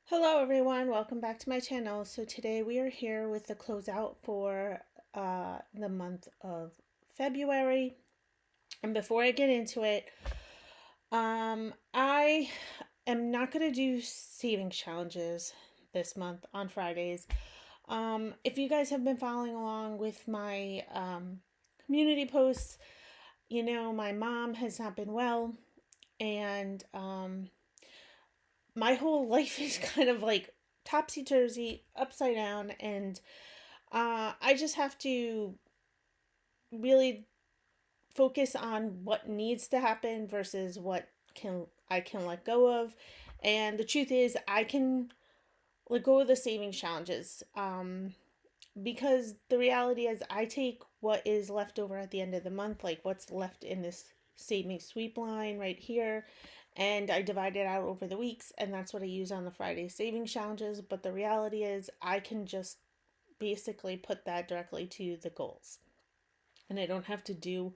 Hello everyone, welcome back to my channel. So today we are here with the closeout for the month of February. And before I get into it, I am not going to do savings challenges this month on Fridays. If you guys have been following along with my community posts, you know my mom has not been well, and my whole life is kind of like topsy turvy, upside down, and I just have to really focus on what needs to happen versus what can let go of. And the truth is, I can let go of the savings challenges, because the reality is, I take what is left over at the end of the month, like what's left in this savings sweep line right here, and I divide it out over the weeks, and that's what I use on the Friday savings challenges. But the reality is, I can just basically put that directly to the goals, and I don't have to do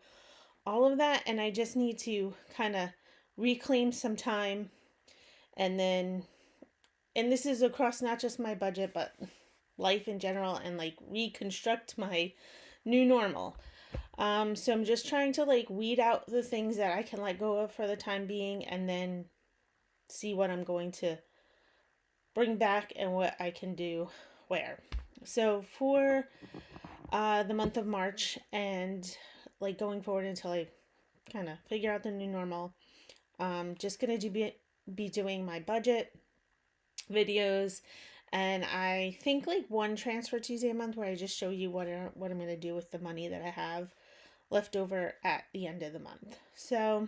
all of that. And I just need to kind of reclaim some time, and then, and this is across not just my budget, but life in general, and like reconstruct my new normal. So I'm just trying to like weed out the things that I can let go of for the time being, and then see what I'm going to bring back and what I can do where. So for the month of March, and like going forward until I kind of figure out the new normal, just gonna be doing my budget videos, and I think like one transfer Tuesday a month where I just show you what I'm gonna do with the money that I have left over at the end of the month. So,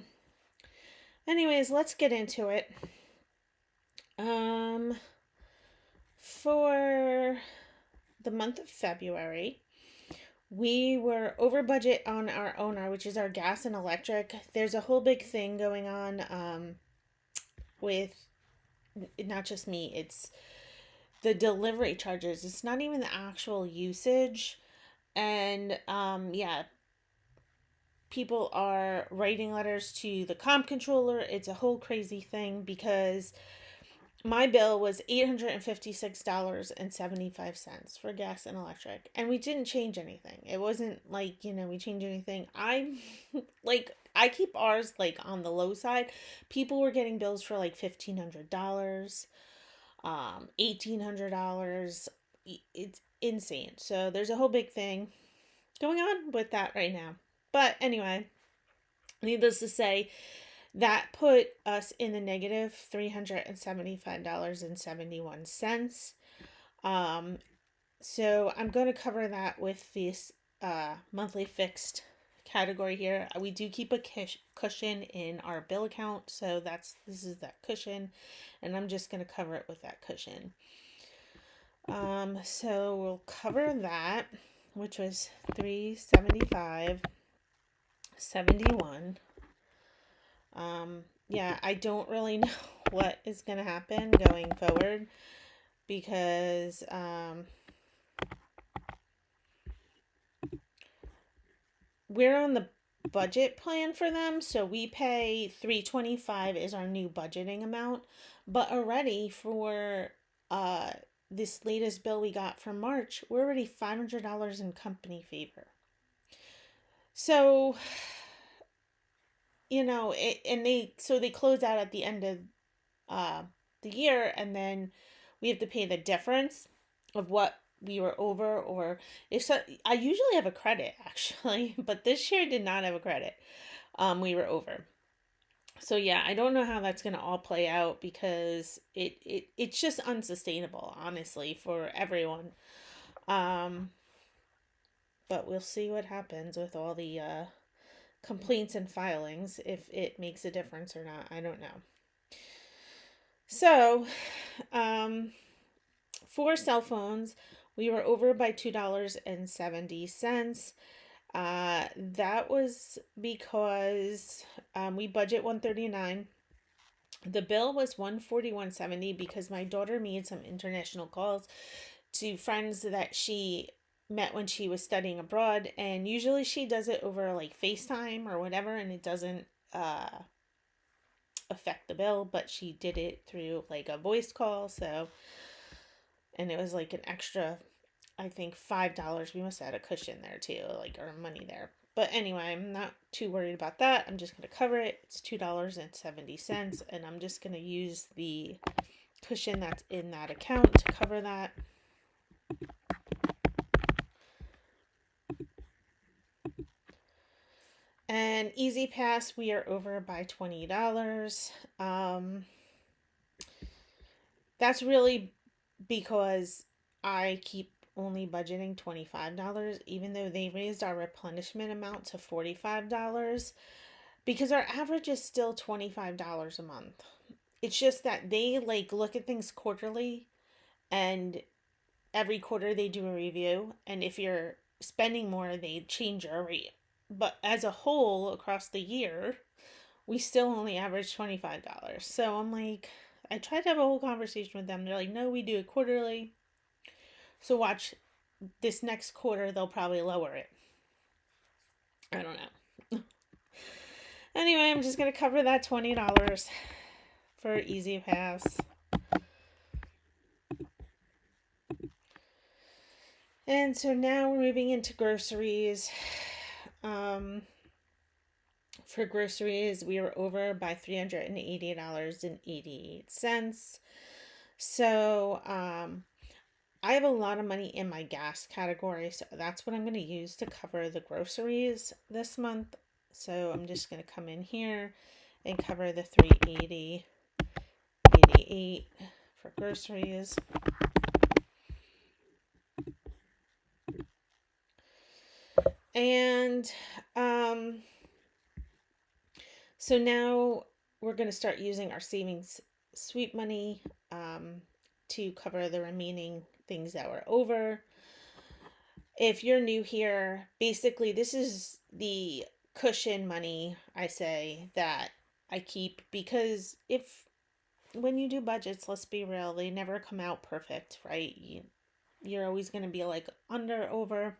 anyways, let's get into it. Um, for the month of February, we were over budget on our owner, which is our gas and electric. There's a whole big thing going on with not just me, it's the delivery charges. It's not even the actual usage. And yeah, people are writing letters to the comp controller. It's a whole crazy thing because my bill was $856.75 for gas and electric, and we didn't change anything. It wasn't like, we changed anything. I keep ours like on the low side. People were getting bills for like $1,500, $1,800. It's insane. So there's a whole big thing going on with that right now. But anyway, needless to say, that put us in the negative $375.71. So I'm going to cover that with this monthly fixed category here. We do keep a cushion in our bill account, so this is that cushion, and I'm just going to cover it with that cushion. So we'll cover that, which was $375.71. Yeah, I don't really know what is going to happen going forward because we're on the budget plan for them, so we pay $325 is our new budgeting amount. But already for this latest bill we got for March, we're already $500 in company favor. So, they close out at the end of the year, and then we have to pay the difference of what we were over. Or if so, I usually have a credit actually, but this year did not have a credit. We were over. So yeah, I don't know how that's gonna all play out because it's just unsustainable, honestly, for everyone. Um, but we'll see what happens with all the complaints and filings, if it makes a difference or not. I don't know. So, for cell phones, we were over by $2.70. That was because we budget $139. The bill was $141.70 because my daughter made some international calls to friends that she met when she was studying abroad, and usually she does it over like FaceTime or whatever, and it doesn't affect the bill, but she did it through like a voice call. So, and it was like an extra, I think $5. We must have had a cushion there too, like our money there. But anyway, I'm not too worried about that. I'm just going to cover it. It's $2.70, and I'm just going to use the cushion that's in that account to cover that. And Easy Pass, we are over by $20. That's really because I keep only budgeting $25, even though they raised our replenishment amount to $45, because our average is still $25 a month. It's just that they like look at things quarterly, and every quarter they do a review, and if you're spending more, they change your rate. But as a whole, across the year, we still only average $25. So I'm like, I tried to have a whole conversation with them. They're like, no, we do it quarterly. So watch this next quarter, they'll probably lower it. I don't know. Anyway, I'm just going to cover that $20 for Easy Pass. And so now we're moving into groceries. For groceries, we were over by $380.88. So, I have a lot of money in my gas category, so that's what I'm going to use to cover the groceries this month. So I'm just going to come in here and cover the $380.88 for groceries. And so now we're going to start using our savings sweep money to cover the remaining things that were over. If you're new here, basically this is the cushion money, I say, that I keep, because when you do budgets, let's be real, they never come out perfect, right? You're always going to be like under, over.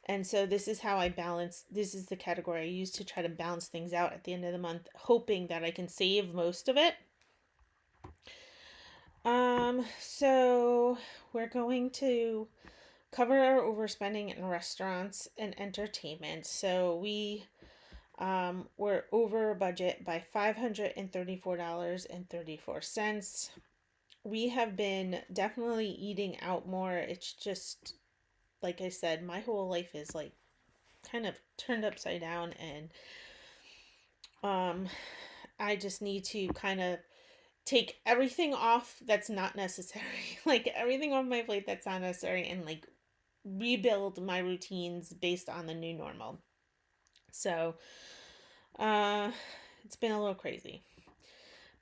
And so this is how I balance. This is the category I use to try to balance things out at the end of the month, hoping that I can save most of it. So we're going to cover our overspending in restaurants and entertainment. So we're over budget by $534.34. We have been definitely eating out more. It's just, like I said, my whole life is like kind of turned upside down, and I just need to kind of take everything off that's not necessary. Like everything off my plate that's not necessary, and like rebuild my routines based on the new normal. So it's been a little crazy.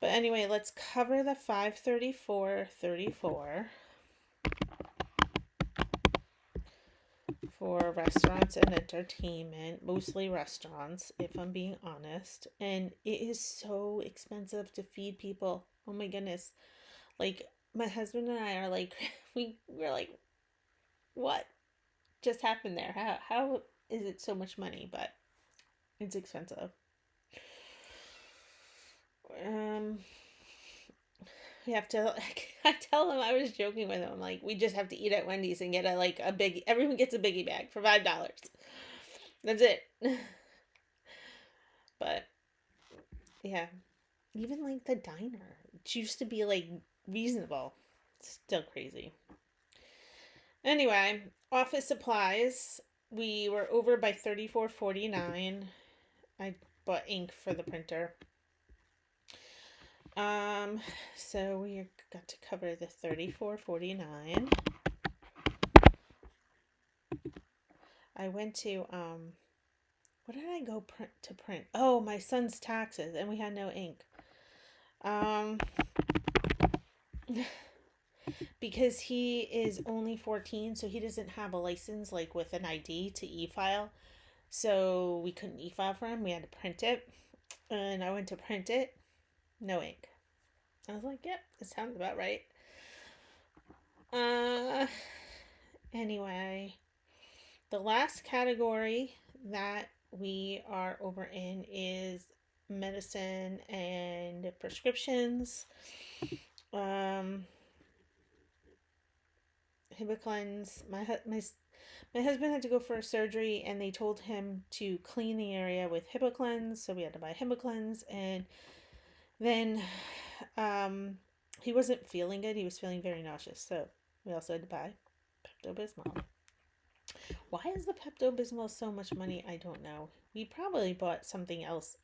But anyway, let's cover the $534.34 for restaurants and entertainment, mostly restaurants, if I'm being honest. And it is so expensive to feed people. Oh my goodness. Like, my husband and I are like, we're like, what just happened there? How is it so much money? But it's expensive. We have to, like, I tell him, I was joking with him, like, we just have to eat at Wendy's and get a big, everyone gets a biggie bag for $5. That's it. But yeah, even like the diner, it used to be like reasonable. Still crazy. Anyway, office supplies, we were over by $34.49. I bought ink for the printer. So we got to cover the $34.49. I went to what did I go to print? Oh, my son's taxes, and we had no ink. Because he is only 14, so he doesn't have a license like with an ID to e-file. So we couldn't e-file for him. We had to print it. And I went to print it. No ink. I was like, yep, that sounds about right. Anyway, the last category that we are over in is medicine and prescriptions. Um, Hibiclens. My husband had to go for a surgery, and they told him to clean the area with Hibiclens, so we had to buy Hibiclens. And then he wasn't feeling good. He was feeling very nauseous, so we also had to buy Pepto Bismol. Why is the Pepto Bismol so much money? I don't know. We probably bought something else.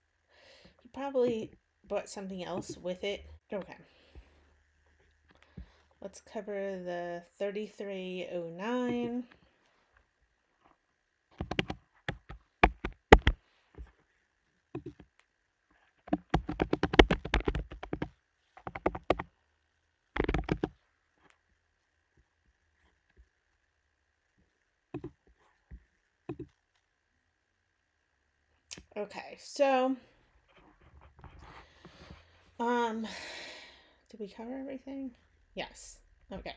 He probably bought something else with it. Okay. Let's cover the 3309. Okay, so um did we cover everything? Yes. Okay.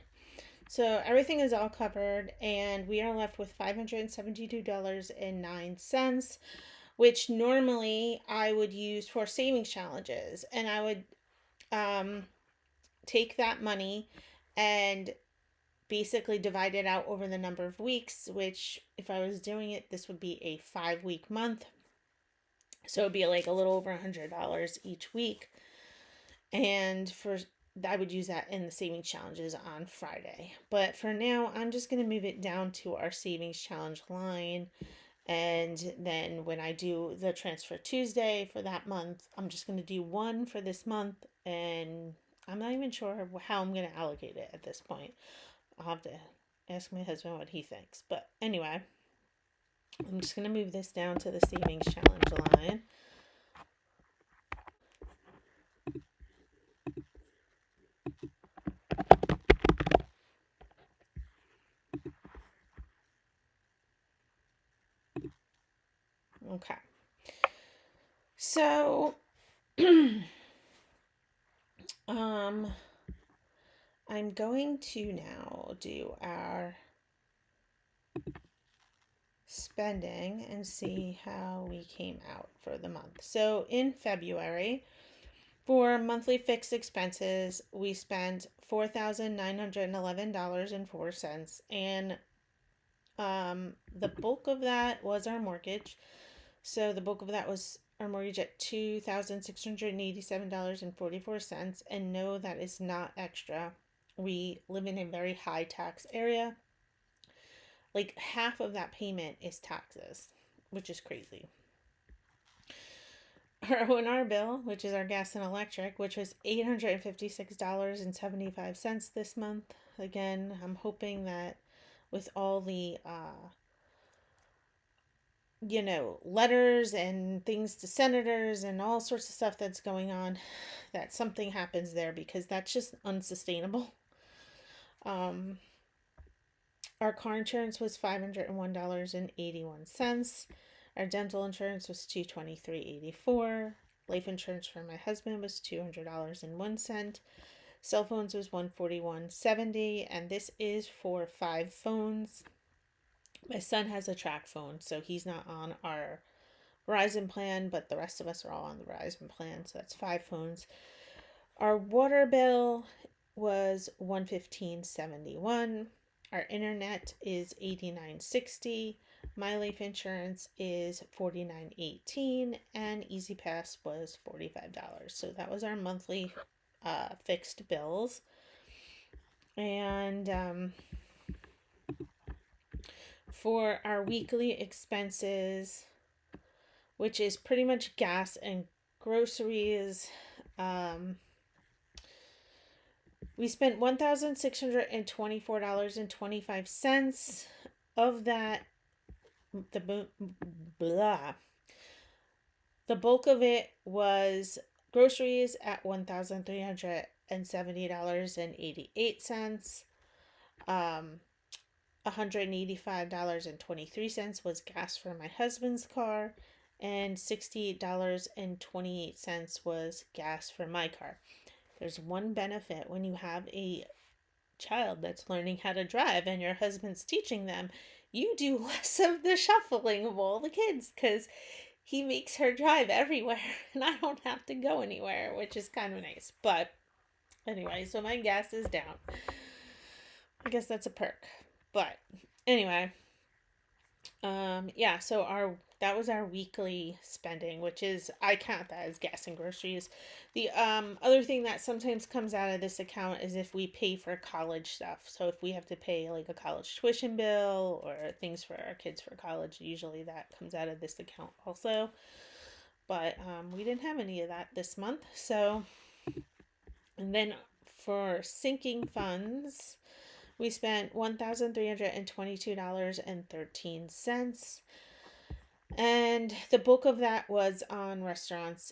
So everything is all covered, and we are left with $572.09, which normally I would use for savings challenges. And I would take that money and basically divide it out over the number of weeks, which, if I was doing it, this would be a 5-week month. So it'd be like a little over $100 each week. And I would use that in the savings challenges on Friday. But for now, I'm just going to move it down to our savings challenge line. And then when I do the transfer Tuesday for that month, I'm just going to do one for this month. And I'm not even sure how I'm going to allocate it at this point. I'll have to ask my husband what he thinks. But anyway, I'm just going to move this down to the savings challenge line. Okay. So, I'm going to now do our spending and see how we came out for the month. So in February, for monthly fixed expenses, we spent $4,911.04, and the bulk of that was our mortgage. So the bulk of that was our mortgage at $2,687.44, and no, that is not extra. We live in a very high tax area. Like half of that payment is taxes, which is crazy. Our O&R bill, which is our gas and electric, which was $856.75 this month. Again, I'm hoping that with all the letters and things to senators and all sorts of stuff that's going on, that something happens there, because that's just unsustainable. Our car insurance was $501.81. Our dental insurance was $223.84. Life insurance for my husband was $200.01. Cell phones was $141.70, and this is for 5 phones. My son has a track phone, so he's not on our Verizon plan, but the rest of us are all on the Verizon plan, so that's 5 phones. Our water bill was $115.71. Our internet is $89.60. My life insurance is $49.18, and Easy Pass was $45. So that was our monthly fixed bills. And for our weekly expenses, which is pretty much gas and groceries, we spent $1,624.25. Of that, the bulk of it was groceries at $1,370.88. $185.23 was gas for my husband's car, and $68.28 was gas for my car. There's one benefit when you have a child that's learning how to drive and your husband's teaching them. You do less of the shuffling of all the kids, because he makes her drive everywhere and I don't have to go anywhere, which is kind of nice. But anyway, so my gas is down. I guess that's a perk. But anyway, yeah, so our that was our weekly spending, which is I count that as gas and groceries. The other thing that sometimes comes out of this account is if we pay for college stuff. So if we have to pay like a college tuition bill or things for our kids for college, usually that comes out of this account also. But we didn't have any of that this month. So, and then for sinking funds, we spent $1,322.13. And the bulk of that was on restaurants.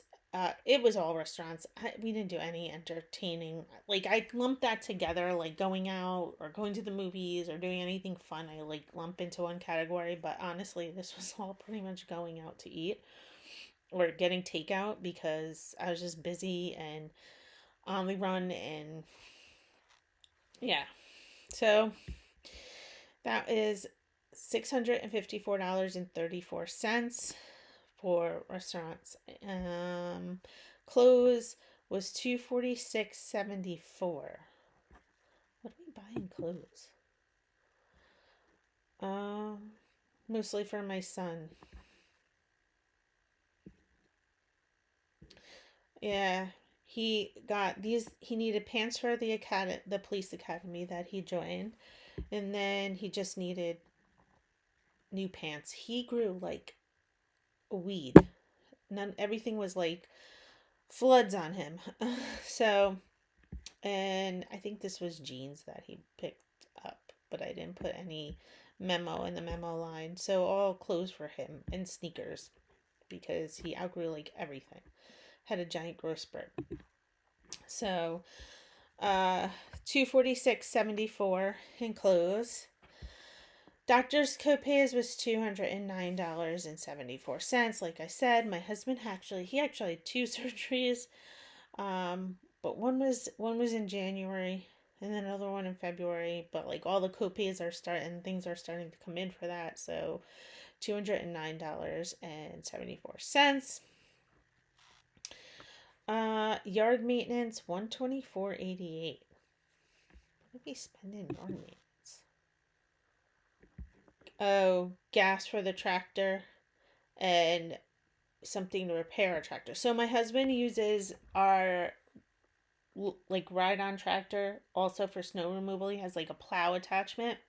It was all restaurants. We didn't do any entertaining. Like, I lumped that together, like going out or going to the movies or doing anything fun. I like lump into one category. But honestly, this was all pretty much going out to eat or getting takeout because I was just busy and on the run. And yeah. So that is $654.34 for restaurants. Clothes was $246.74. What do we buy in clothes? Mostly for my son. Yeah, he got these. He needed pants for the police academy that he joined, and then he just needed new pants. He grew like a weed. Everything was like floods on him. So, and I think this was jeans that he picked up, but I didn't put any memo in the memo line. So all clothes for him and sneakers because he outgrew like everything. Had a giant growth spurt. So, 246.74 in clothes. Doctor's copays was $209.74. Like I said, my husband he actually had two surgeries. But one was in January and then another one in February. But like all the copays things are starting to come in for that. So $209.74. Yard maintenance $124.88. What did we spend in yard maintenance? Oh, gas for the tractor and something to repair a tractor. So my husband uses our like ride on tractor also for snow removal. He has like a plow attachment.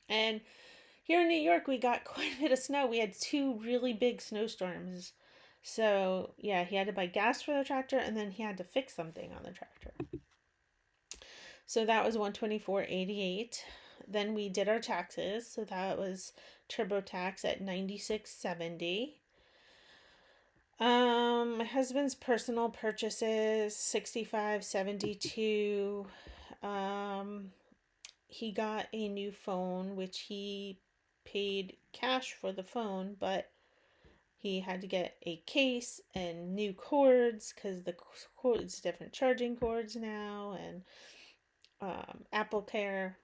And here in New York we got quite a bit of snow. We had two really big snowstorms. So yeah, he had to buy gas for the tractor and then he had to fix something on the tractor. So that was $124.88. Then we did our taxes. So that was TurboTax at $96.70. My husband's personal purchases $65.72. He got a new phone, which he paid cash for the phone, but he had to get a case and new cords because the cords different charging cords now, and Apple Care,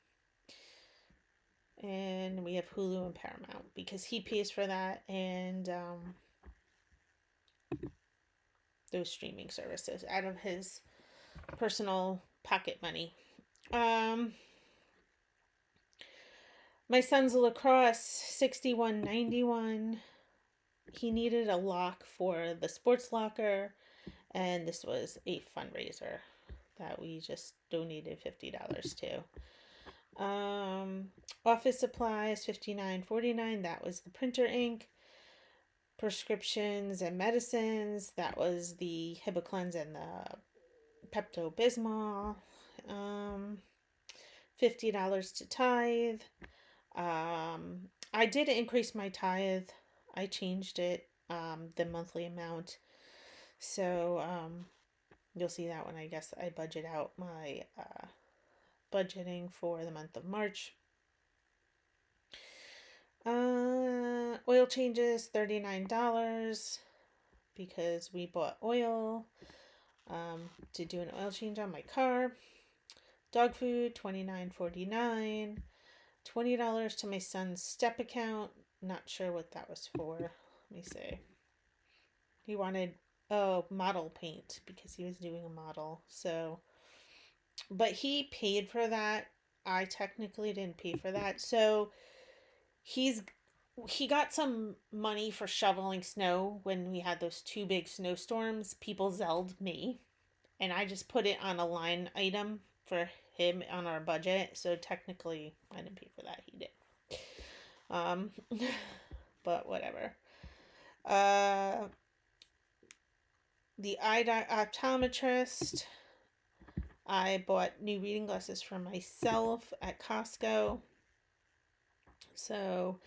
and we have Hulu and Paramount because he pays for that, and those streaming services out of his personal pocket money. My son's lacrosse $61.91. He needed a lock for the sports locker, and this was a fundraiser that we just donated $50 to. Office supplies $59.49. That was the printer ink. Prescriptions and medicines. That was the Hibiclens and the Pepto-Bismol. $50 to tithe. I did increase my tithe. I changed it, the monthly amount. So you'll see that when I guess I budget out my budgeting for the month of March. Oil changes $39 because we bought oil to do an oil change on my car. Dog food $29.49. $20 to my son's step account. Not sure what that was for. Let me see. He wanted model paint because he was doing a model. So, but he paid for that. I technically didn't pay for that. So, he's he got some money for shoveling snow when we had those two big snowstorms. People zelled me, and I just put it on a line item for him on our budget. So technically, I didn't pay for that. He did. Um, but whatever. Uh, the eye optometrist. I bought new reading glasses for myself at Costco. So,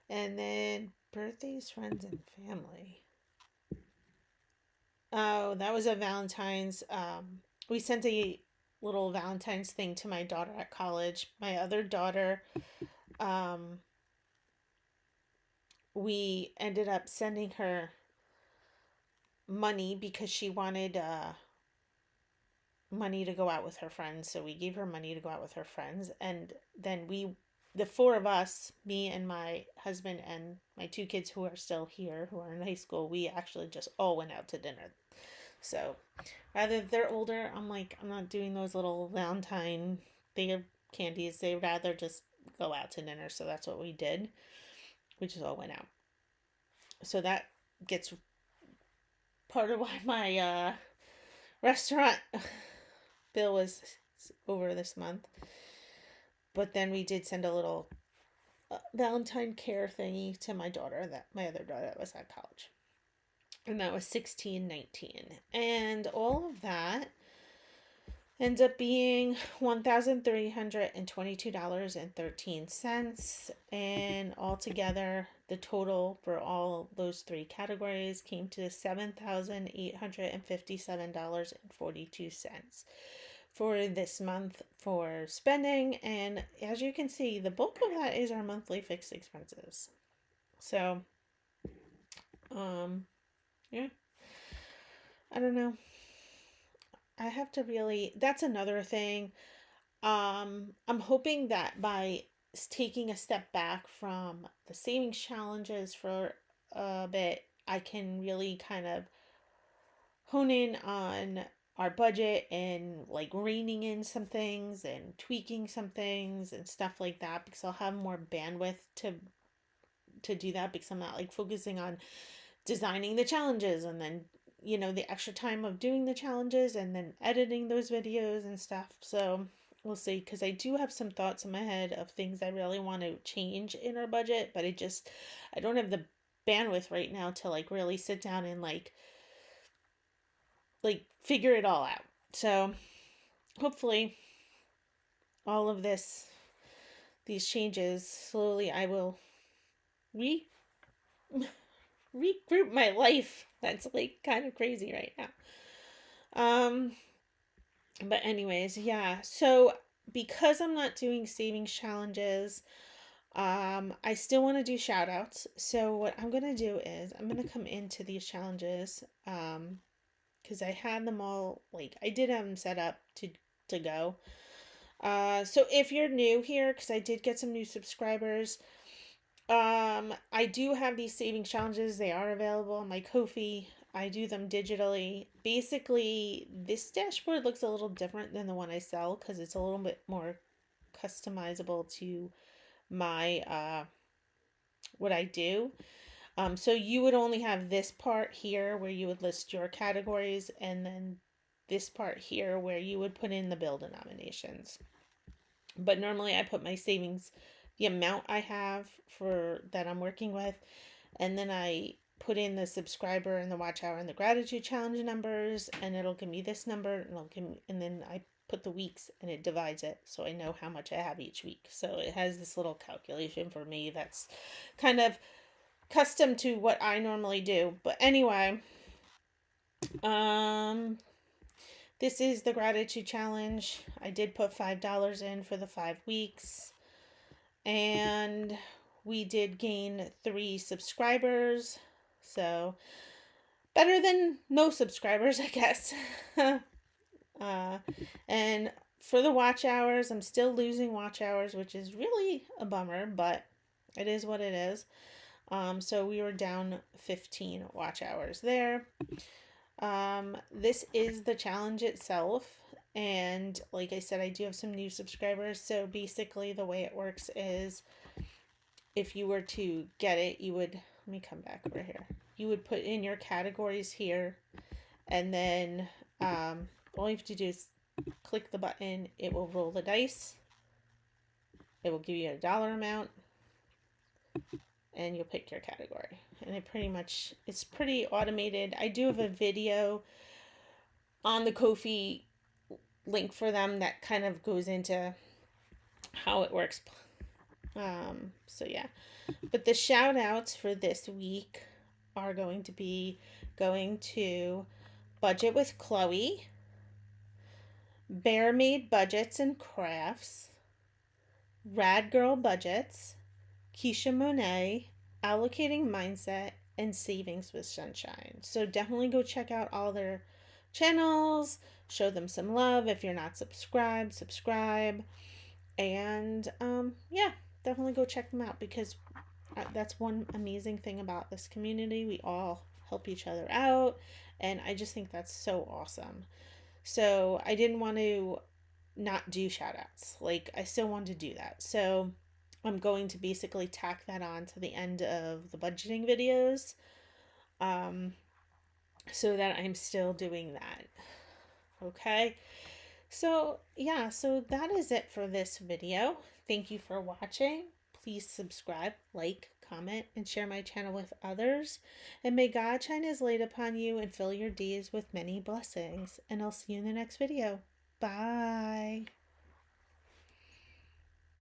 and then birthdays, friends, and family. Oh, that was a Valentine's. We sent a little Valentine's thing to my daughter at college. My other daughter, um, we ended up sending her money because she wanted money to go out with her friends. So we gave her money to go out with her friends. And then the four of us, me and my husband and my two kids who are still here, who are in high school, we actually just all went out to dinner. So rather they're older, I'm like, I'm not doing those little Valentine thing of candies. They rather just go out to dinner. So that's what we did. We just all went out. So that gets part of why my restaurant bill was over this month. But then we did send a little Valentine care thingy to my daughter, that my other daughter that was at college. And that was 16.19. And all of that ends up being $1,322.13. And altogether, the total for all those three categories came to $7,857.42 for this month for spending. And as you can see, the bulk of that is our monthly fixed expenses. So, yeah, I don't know. I have to really, that's another thing. I'm hoping that by taking a step back from the savings challenges for a bit, I can really kind of hone in on our budget and like reining in some things and tweaking some things and stuff like that, because I'll have more bandwidth to do that, because I'm not like focusing on designing the challenges and then the extra time of doing the challenges and then editing those videos and stuff. So we'll see, because I do have some thoughts in my head of things I really want to change in our budget, but I don't have the bandwidth right now to like really sit down and like figure it all out. So hopefully all of these changes, slowly I will re regroup my life. That's like kind of crazy right now. But anyways, yeah. So because I'm not doing savings challenges, I still want to do shout outs. So what I'm gonna do is I'm gonna come into these challenges, because I had them all, like I did have them set up to go. So if you're new here, because I did get some new subscribers, I do have these savings challenges. They are available on my Ko-fi. I do them digitally. Basically, this dashboard looks a little different than the one I sell because it's a little bit more customizable to my what I do. So you would only have this part here where you would list your categories, and then this part here where you would put in the bill denominations. But normally I put my savings, the amount I have for that I'm working with, and then I put in the subscriber and the watch hour and the gratitude challenge numbers, and it'll give me this number, and and then I put the weeks and it divides it so I know how much I have each week. So it has this little calculation for me that's kind of custom to what I normally do. But anyway, this is the gratitude challenge. I did put $5 in for the 5 weeks. And we did gain 3 subscribers. So better than no subscribers, I guess. And for the watch hours, I'm still losing watch hours, which is really a bummer, but it is what it is. So we were down 15 watch hours there. This is the challenge itself. And like I said, I do have some new subscribers. So basically, the way it works is if you were to get it, you would, let me come back over here. You would put in your categories here, and then all you have to do is click the button. It will roll the dice. It will give you a dollar amount, and you'll pick your category. And it's pretty automated. I do have a video on the Ko-fi link for them that kind of goes into how it works. So yeah. But the shout outs for this week are going to be going to Budget with Chloe, Bear Made Budgets and Crafts, Rad Girl Budgets, Keisha Mone, Allocating Mindset, and Savings with Sunshine. So definitely go check out all their channels, show them some love. If you're not subscribed, subscribe. And yeah, definitely go check them out, because that's one amazing thing about this community. We all help each other out, and I just think that's so awesome. So I didn't want to not do shout outs. Like, I still wanted to do that. So I'm going to basically tack that on to the end of the budgeting videos, um, so that I'm still doing that. Okay. So yeah, so that is it for this video. Thank you for watching. Please subscribe, like, comment, and share my channel with others. And may God shine his light upon you and fill your days with many blessings. And I'll see you in the next video. Bye.